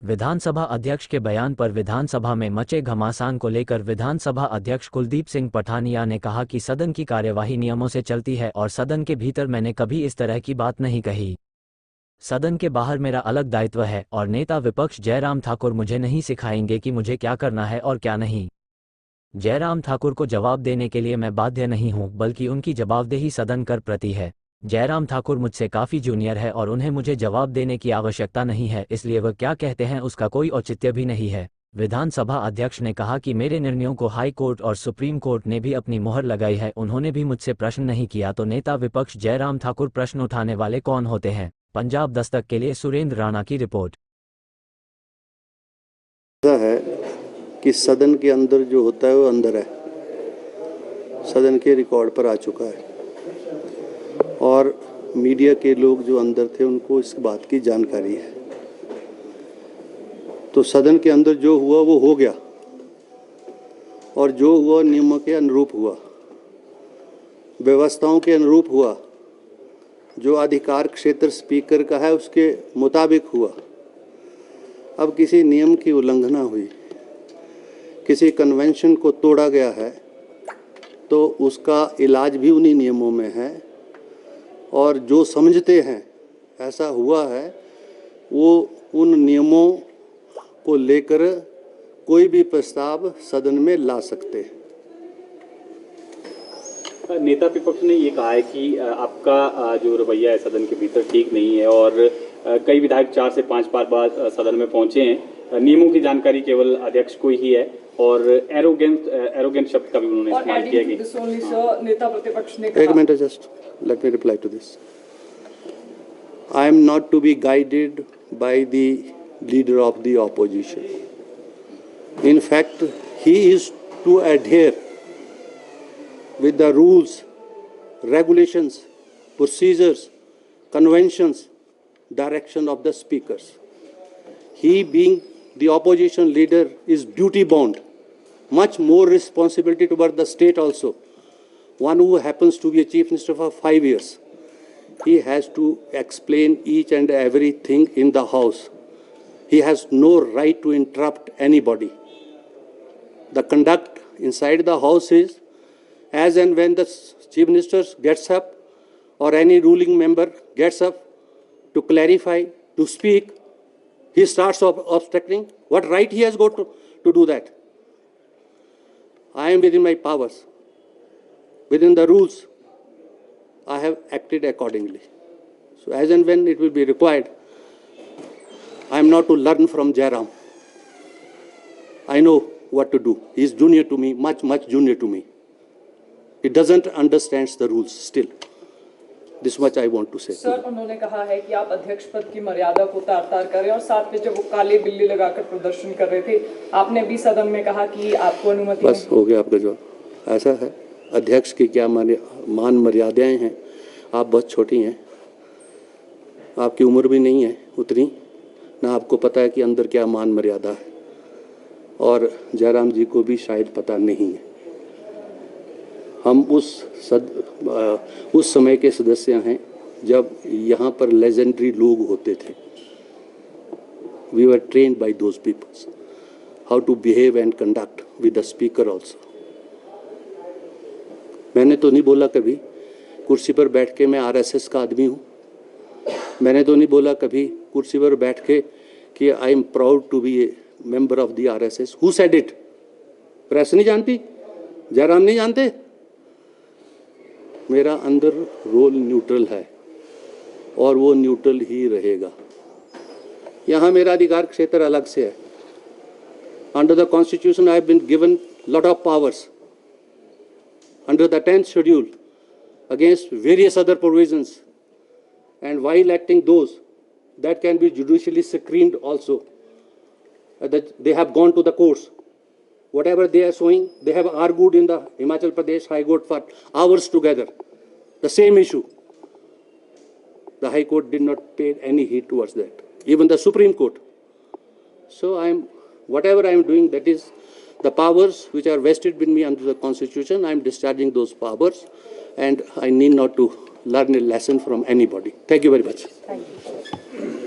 विधानसभा अध्यक्ष के बयान पर विधानसभा में मचे घमासान को लेकर विधानसभा अध्यक्ष कुलदीप सिंह पठानिया ने कहा कि सदन की कार्यवाही नियमों से चलती है और सदन के भीतर मैंने कभी इस तरह की बात नहीं कही। सदन के बाहर मेरा अलग दायित्व है और नेता विपक्ष जयराम ठाकुर मुझे नहीं सिखाएंगे कि मुझे क्या करना है और क्या नहीं। जयराम ठाकुर को जवाब देने के लिए मैं बाध्य नहीं हूं, बल्कि उनकी जवाबदेही सदन कर प्रति है। जयराम ठाकुर मुझसे काफ़ी जूनियर है और उन्हें मुझे जवाब देने की आवश्यकता नहीं है, इसलिए वह क्या कहते हैं उसका कोई औचित्य भी नहीं है। विधानसभा अध्यक्ष ने कहा कि मेरे निर्णयों को हाई कोर्ट और सुप्रीम कोर्ट ने भी अपनी मोहर लगाई है। उन्होंने भी मुझसे प्रश्न नहीं किया तो नेता विपक्ष जयराम ठाकुर प्रश्न उठाने वाले कौन होते हैं। पंजाब दस्तक के लिए सुरेंद्र राणा की रिपोर्ट। है कि सदन के अंदर जो होता है वो अंदर है, सदन के रिकॉर्ड पर आ चुका है और मीडिया के लोग जो अंदर थे उनको इस बात की जानकारी है। तो सदन के अंदर जो हुआ वो हो गया और जो हुआ नियमों के अनुरूप हुआ, व्यवस्थाओं के अनुरूप हुआ, जो अधिकार क्षेत्र स्पीकर का है उसके मुताबिक हुआ। अब किसी नियम की उल्लंघना हुई, किसी कन्वेंशन को तोड़ा गया है तो उसका इलाज भी उन्हीं नियमों में है और जो समझते हैं ऐसा हुआ है वो उन नियमों को लेकर कोई भी प्रस्ताव सदन में ला सकते हैं। नेता विपक्ष ने ये कहा है कि आपका जो रवैया है सदन के भीतर ठीक नहीं है और कई विधायक 4 से 5 बार बाद सदन में पहुंचे हैं। नियमों की जानकारी केवल अध्यक्ष को ही है और एरोगेंट शब्द का भी उन्होंने इस्तेमाल किया कि नेता प्रतिपक्ष ने कहा। एक minute, just let me reply to this. I am not to be guided by the leader of the opposition. In fact he is to adhere with the rules, regulations, procedures, conventions, direction of the speakers. He, being the opposition leader, is duty bound, much more responsibility toward the state also. One who happens to be a chief minister for 5 years, he has to explain each and everything in the house. He has no right to interrupt anybody. The conduct inside the house is, as and when the chief minister gets up or any ruling member gets up to clarify, to speak, he starts obstructing. What right he has got to do that? I am within my powers, within the rules. I have acted accordingly. So as and when it will be required, I am not to learn from Jairam. I know what to do. He is junior to me, much junior to me. He doesn't understand the rules still. This much I want to say. Sir, उन्होंने कहा है कि आप अध्यक्ष पद की मर्यादा को तार-तार करें और साथ में जब वो काले बिल्ली लगाकर प्रदर्शन कर रहे थे, आपने भी सदन में कहा कि आपको अनुमति बस हो गया आपका जवाब। ऐसा है, अध्यक्ष की क्या मान मर्यादाएं हैं। आप बहुत छोटी हैं, आपकी उम्र भी नहीं है उतनी, ना आपको पता है कि अंदर क्या मान मर्यादा है और जयराम जी को भी शायद पता नहीं है। हम उस समय के सदस्य हैं जब यहाँ पर लेजेंडरी लोग होते थे। We were trained by those peoples how to behave and conduct with the speaker also. मैंने तो नहीं बोला कभी कुर्सी पर बैठ के मैं आरएसएस का आदमी हूँ। मैंने तो नहीं बोला कभी कुर्सी पर बैठ के कि I am proud to be a member of the RSS. Who said it? Press नहीं जानती, जयराम नहीं जानते। मेरा अंदर रोल न्यूट्रल है और वो न्यूट्रल ही रहेगा। यहाँ मेरा अधिकार क्षेत्र अलग से है। Under the constitution I have been given lot of powers under the 10th schedule against various other provisions, and while acting those that can be judicially screened also, that they have gone to the courts. Whatever they are showing, they have argued in the Himachal Pradesh High Court for hours together, the same issue. The High Court did not pay any heed towards that, even the Supreme Court. So whatever I am doing, that is the powers which are vested with me under the Constitution. I am discharging those powers and I need not to learn a lesson from anybody. Thank you very much. Thank you.